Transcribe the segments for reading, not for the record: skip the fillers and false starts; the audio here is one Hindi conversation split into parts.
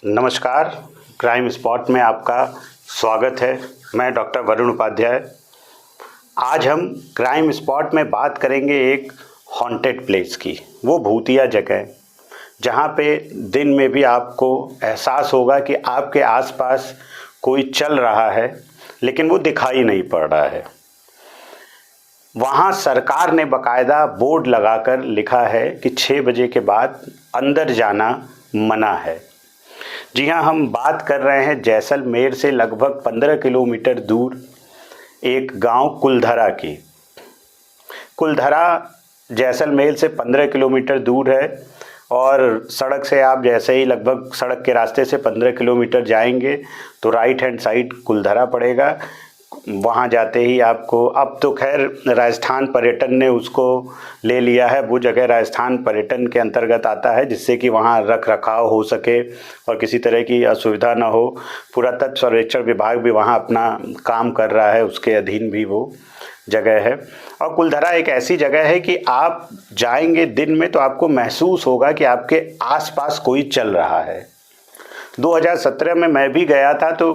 नमस्कार, क्राइम स्पॉट में आपका स्वागत है। मैं डॉक्टर वरुण उपाध्याय। आज हम क्राइम स्पॉट में बात करेंगे एक हॉन्टेड प्लेस की, वो भूतिया जगह जहाँ पे दिन में भी आपको एहसास होगा कि आपके आसपास कोई चल रहा है लेकिन वो दिखाई नहीं पड़ रहा है। वहाँ सरकार ने बाकायदा बोर्ड लगाकर लिखा है कि 6 बजे के बाद अंदर जाना मना है। जी हाँ, हम बात कर रहे हैं जैसलमेर से लगभग 15 किलोमीटर दूर एक गांव कुलधरा की। कुलधरा जैसलमेर से 15 किलोमीटर दूर है और सड़क से आप जैसे ही लगभग सड़क के रास्ते से 15 किलोमीटर जाएंगे तो राइट हैंड साइड कुलधरा पड़ेगा। वहाँ जाते ही आपको, अब तो खैर राजस्थान पर्यटन ने उसको ले लिया है, वो जगह राजस्थान पर्यटन के अंतर्गत आता है, जिससे कि वहाँ रख रखाव हो सके और किसी तरह की असुविधा ना हो। पुरातत्व सर्वेक्षण विभाग भी वहाँ अपना काम कर रहा है, उसके अधीन भी वो जगह है। और कुलधरा एक ऐसी जगह है कि आप जाएंगे दिन में तो आपको महसूस होगा कि आपके आसपास कोई चल रहा है। 2017 में मैं भी गया था तो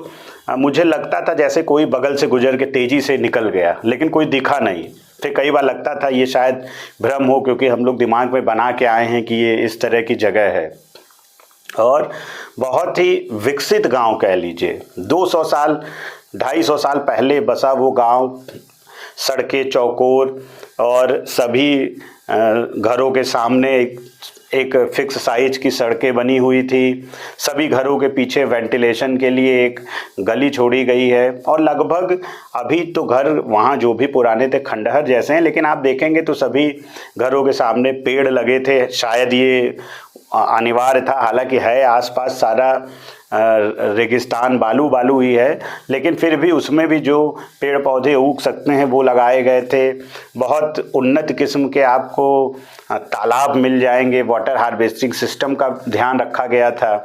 मुझे लगता था जैसे कोई बगल से गुजर के तेज़ी से निकल गया, लेकिन कोई दिखा नहीं। फिर कई बार लगता था ये शायद भ्रम हो, क्योंकि हम लोग दिमाग में बना के आए हैं कि ये इस तरह की जगह है। और बहुत ही विकसित गांव कह लीजिए, 200 साल 250 साल पहले बसा वो गांव। सड़कें चौकोर और सभी घरों के सामने एक फिक्स साइज की सड़कें बनी हुई थी। सभी घरों के पीछे वेंटिलेशन के लिए एक गली छोड़ी गई है। और लगभग अभी तो घर वहाँ जो भी पुराने थे खंडहर जैसे हैं, लेकिन आप देखेंगे तो सभी घरों के सामने पेड़ लगे थे। शायद ये अनिवार्य था, हालांकि है आसपास सारा रेगिस्तान, बालू बालू ही है, लेकिन फिर भी उसमें भी जो पेड़ पौधे उग सकते हैं वो लगाए गए थे। बहुत उन्नत किस्म के आपको तालाब मिल जाएंगे। वाटर हार्वेस्टिंग सिस्टम का ध्यान रखा गया था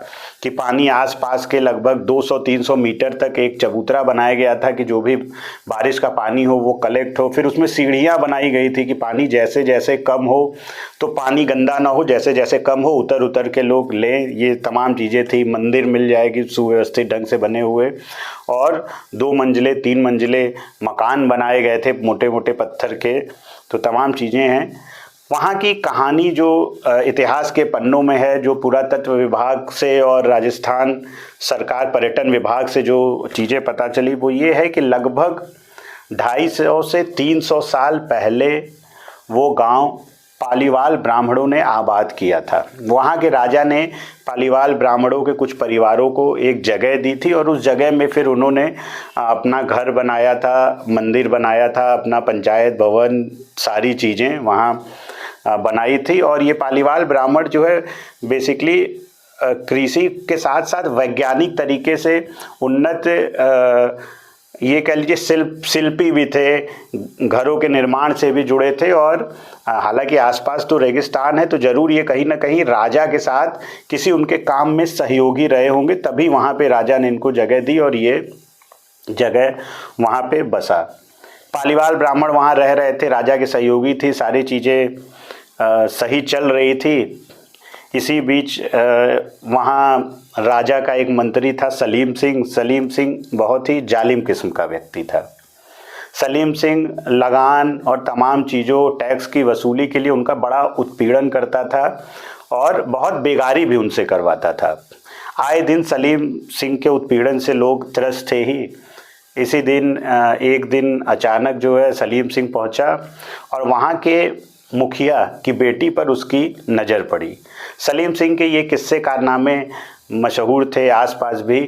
कि पानी आसपास के लगभग 200-300 मीटर तक एक चबूतरा बनाया गया था कि जो भी बारिश का पानी हो वो कलेक्ट हो। फिर उसमें सीढ़ियाँ बनाई गई थी कि पानी जैसे जैसे कम हो तो पानी गंदा ना हो, जैसे जैसे कम हो उतर उतर के लोग लें। ये तमाम चीज़ें थी। मंदिर मिल जाएगी सुव्यवस्थित ढंग से बने हुए, और 2 मंजिले 3 मंजिले मकान बनाए गए थे मोटे मोटे पत्थर के। तो तमाम चीज़ें हैं। वहाँ की कहानी जो इतिहास के पन्नों में है, जो पुरातत्व विभाग से और राजस्थान सरकार पर्यटन विभाग से जो चीज़ें पता चली वो ये है कि लगभग 250 से 300 साल पहले वो गांव पालीवाल ब्राह्मणों ने आबाद किया था। वहाँ के राजा ने पालीवाल ब्राह्मणों के कुछ परिवारों को एक जगह दी थी और उस जगह में फिर उन्होंने अपना घर बनाया था, मंदिर बनाया था, अपना पंचायत भवन, सारी चीज़ें वहाँ बनाई थी। और ये पालीवाल ब्राह्मण जो है बेसिकली कृषि के साथ साथ वैज्ञानिक तरीके से उन्नत, ये कह लीजिए शिल्पी भी थे, घरों के निर्माण से भी जुड़े थे। और हालांकि आसपास तो रेगिस्तान है तो ज़रूर ये कहीं ना कहीं राजा के साथ किसी उनके काम में सहयोगी रहे होंगे, तभी वहाँ पे राजा ने इनको जगह दी और ये जगह वहाँ पे बसा। पालीवाल ब्राह्मण वहाँ रह रहे थे, राजा के सहयोगी थी, सारी चीज़ें सही चल रही थी। इसी बीच वहाँ राजा का एक मंत्री था सलीम सिंह। सलीम सिंह बहुत ही जालिम किस्म का व्यक्ति था। सलीम सिंह लगान और तमाम चीज़ों, टैक्स की वसूली के लिए उनका बड़ा उत्पीड़न करता था और बहुत बेगारी भी उनसे करवाता था। आए दिन सलीम सिंह के उत्पीड़न से लोग त्रस्त थे ही। इसी दिन एक दिन अचानक जो है सलीम सिंह पहुंचा और वहाँ के मुखिया की बेटी पर उसकी नज़र पड़ी। सलीम सिंह के ये किस्से कारनामे मशहूर थे आसपास भी।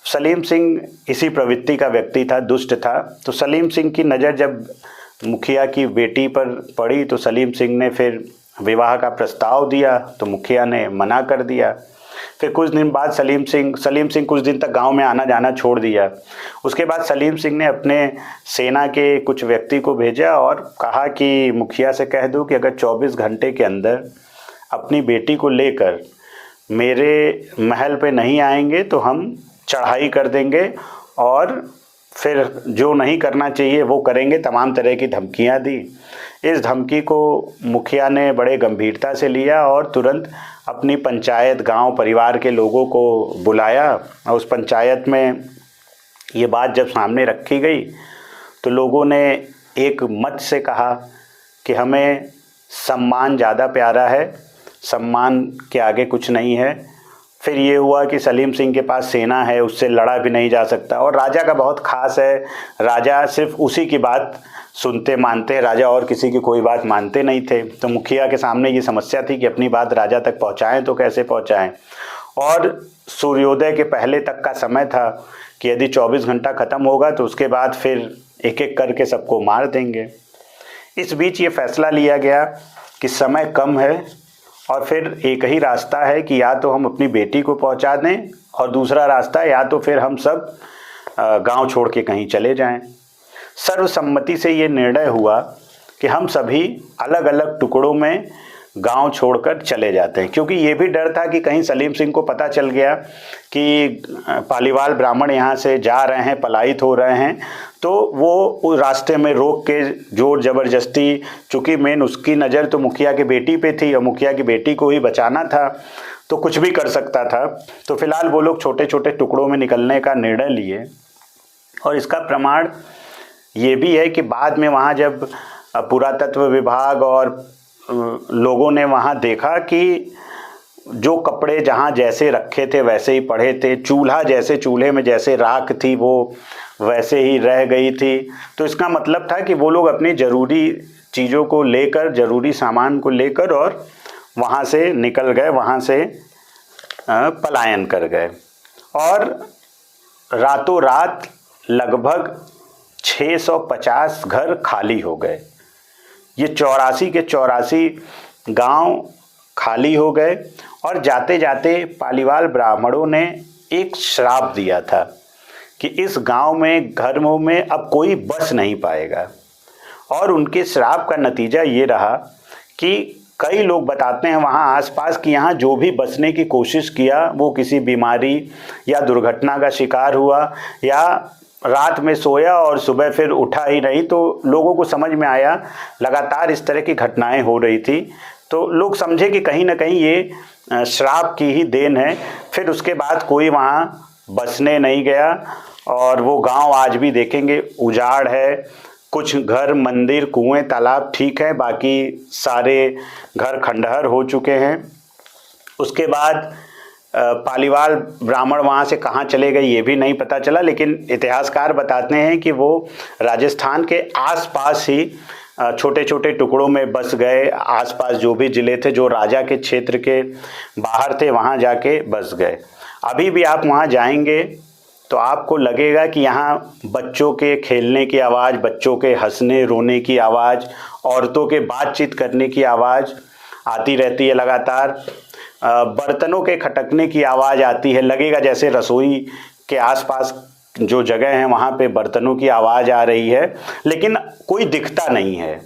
सलीम सिंह इसी प्रवृत्ति का व्यक्ति था, दुष्ट था। तो सलीम सिंह की नज़र जब मुखिया की बेटी पर पड़ी तो सलीम सिंह ने फिर विवाह का प्रस्ताव दिया, तो मुखिया ने मना कर दिया। फिर कुछ दिन बाद सलीम सिंह कुछ दिन तक गांव में आना जाना छोड़ दिया। उसके बाद सलीम सिंह ने अपने सेना के कुछ व्यक्ति को भेजा और कहा कि मुखिया से कह दो कि अगर 24 घंटे के अंदर अपनी बेटी को लेकर मेरे महल पे नहीं आएंगे तो हम चढ़ाई कर देंगे और फिर जो नहीं करना चाहिए वो करेंगे, तमाम तरह की धमकियां दी। इस धमकी को मुखिया ने बड़े गंभीरता से लिया और तुरंत अपनी पंचायत, गांव, परिवार के लोगों को बुलाया। और उस पंचायत में ये बात जब सामने रखी गई तो लोगों ने एक मत से कहा कि हमें सम्मान ज़्यादा प्यारा है, सम्मान के आगे कुछ नहीं है। फिर ये हुआ कि सलीम सिंह के पास सेना है, उससे लड़ा भी नहीं जा सकता, और राजा का बहुत ख़ास है, राजा सिर्फ उसी की बात सुनते मानते हैं, राजा और किसी की कोई बात मानते नहीं थे। तो मुखिया के सामने ये समस्या थी कि अपनी बात राजा तक पहुंचाएं तो कैसे पहुंचाएं। और सूर्योदय के पहले तक का समय था कि यदि 24 घंटा ख़त्म होगा तो उसके बाद फिर एक एक करके सबको मार देंगे। इस बीच ये फैसला लिया गया कि समय कम है और फिर एक ही रास्ता है कि या तो हम अपनी बेटी को पहुंचा दें, और दूसरा रास्ता या तो फिर हम सब गांव छोड़ के कहीं चले जाएं। सर्वसम्मति से ये निर्णय हुआ कि हम सभी अलग अलग टुकड़ों में गांव छोड़कर चले जाते हैं, क्योंकि ये भी डर था कि कहीं सलीम सिंह को पता चल गया कि पालीवाल ब्राह्मण यहाँ से जा रहे हैं, पलायित हो रहे हैं, तो वो उस रास्ते में रोक के जोर ज़बरदस्ती, चूँकि मेन उसकी नज़र तो मुखिया की बेटी पे थी और मुखिया की बेटी को ही बचाना था, तो कुछ भी कर सकता था। तो फिलहाल वो लोग छोटे छोटे टुकड़ों में निकलने का निर्णय लिए। और इसका प्रमाण ये भी है कि बाद में वहाँ जब पुरातत्व विभाग और लोगों ने वहाँ देखा कि जो कपड़े जहाँ जैसे रखे थे वैसे ही पड़े थे, चूल्हा जैसे, चूल्हे में जैसे राख थी वो वैसे ही रह गई थी, तो इसका मतलब था कि वो लोग अपनी ज़रूरी चीज़ों को लेकर, ज़रूरी सामान को लेकर और वहाँ से निकल गए, वहाँ से पलायन कर गए। और रातों रात लगभग 650 घर खाली हो गए। ये 84 के 84 गांव खाली हो गए। और जाते जाते पालीवाल ब्राह्मणों ने एक श्राप दिया था कि इस गांव में, घरों में अब कोई बस नहीं पाएगा। और उनके श्राप का नतीजा ये रहा कि कई लोग बताते हैं वहाँ आसपास कि यहाँ जो भी बसने की कोशिश किया वो किसी बीमारी या दुर्घटना का शिकार हुआ, या रात में सोया और सुबह फिर उठा ही नहीं। तो लोगों को समझ में आया, लगातार इस तरह की घटनाएं हो रही थी, तो लोग समझे कि कहीं ना कहीं ये श्राप की ही देन है। फिर उसके बाद कोई वहाँ बसने नहीं गया और वो गांव आज भी देखेंगे उजाड़ है। कुछ घर, मंदिर, कुएं, तालाब ठीक है, बाकी सारे घर खंडहर हो चुके हैं। उसके बाद पालीवाल ब्राह्मण वहाँ से कहाँ चले गए ये भी नहीं पता चला, लेकिन इतिहासकार बताते हैं कि वो राजस्थान के आसपास ही छोटे छोटे टुकड़ों में बस गए। आसपास जो भी ज़िले थे जो राजा के क्षेत्र के बाहर थे वहाँ जाके बस गए। अभी भी आप वहाँ जाएंगे तो आपको लगेगा कि यहाँ बच्चों के खेलने की आवाज़, बच्चों के हंसने रोने की आवाज़, औरतों के बातचीत करने की आवाज़ आती रहती है लगातार। बर्तनों के खटकने की आवाज़ आती है, लगेगा जैसे रसोई के आसपास जो जगह है वहाँ पे बर्तनों की आवाज़ आ रही है, लेकिन कोई दिखता नहीं है।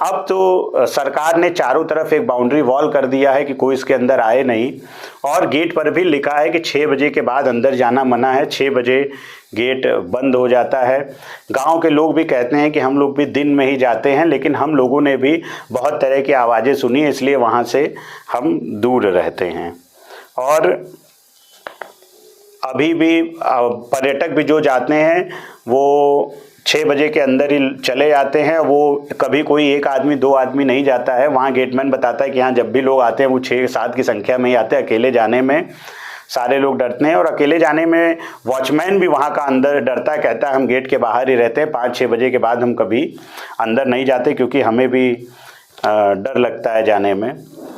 अब तो सरकार ने चारों तरफ एक बाउंड्री वॉल कर दिया है कि कोई इसके अंदर आए नहीं, और गेट पर भी लिखा है कि 6 बजे के बाद अंदर जाना मना है, 6 बजे गेट बंद हो जाता है। गांव के लोग भी कहते हैं कि हम लोग भी दिन में ही जाते हैं, लेकिन हम लोगों ने भी बहुत तरह की आवाज़ें सुनी, इसलिए वहाँ से हम दूर रहते हैं। और अभी भी पर्यटक भी जो जाते हैं वो 6 बजे के अंदर ही चले जाते हैं। वो कभी कोई 1 आदमी 2 आदमी नहीं जाता है। वहाँ गेटमैन बताता है कि यहाँ जब भी लोग आते हैं वो 6-7 की संख्या में ही आते हैं। अकेले जाने में सारे लोग डरते हैं, और अकेले जाने में वॉचमैन भी वहाँ का अंदर डरता है, कहता है हम गेट के बाहर ही रहते हैं, 5-6 बजे के बाद हम कभी अंदर नहीं जाते, क्योंकि हमें भी डर लगता है जाने में।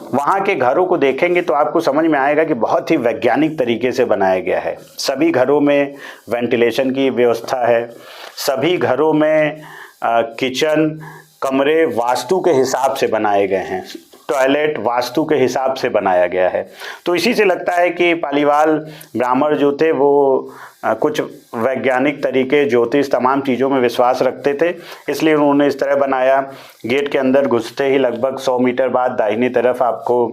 वहाँ के घरों को देखेंगे तो आपको समझ में आएगा कि बहुत ही वैज्ञानिक तरीके से बनाया गया है। सभी घरों में वेंटिलेशन की व्यवस्था है, सभी घरों में किचन, कमरे वास्तु के हिसाब से बनाए गए हैं, टॉयलेट वास्तु के हिसाब से बनाया गया है। तो इसी से लगता है कि पालीवाल ब्राह्मण जो थे वो कुछ वैज्ञानिक तरीके, ज्योतिष, तमाम चीज़ों में विश्वास रखते थे, इसलिए उन्होंने इस तरह बनाया। गेट के अंदर घुसते ही लगभग 100 मीटर बाद दाहिनी तरफ आपको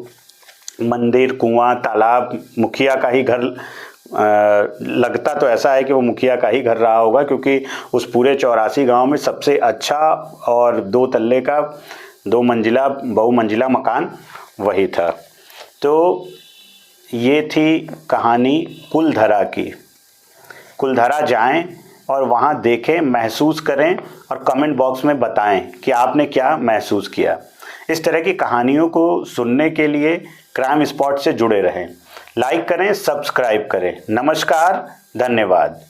मंदिर, कुआं, तालाब, मुखिया का ही घर लगता तो ऐसा है कि वो मुखिया का ही घर रहा होगा, क्योंकि उस पूरे 84 गांव में सबसे अच्छा और 2 तल्ले का 2 मंजिला बहुमंजिला मकान वही था। तो ये थी कहानी कुलधरा की। कुलधरा जाएं और वहाँ देखें, महसूस करें और कमेंट बॉक्स में बताएं कि आपने क्या महसूस किया। इस तरह की कहानियों को सुनने के लिए क्राइम स्पॉट से जुड़े रहें। लाइक करें, सब्सक्राइब करें। नमस्कार, धन्यवाद।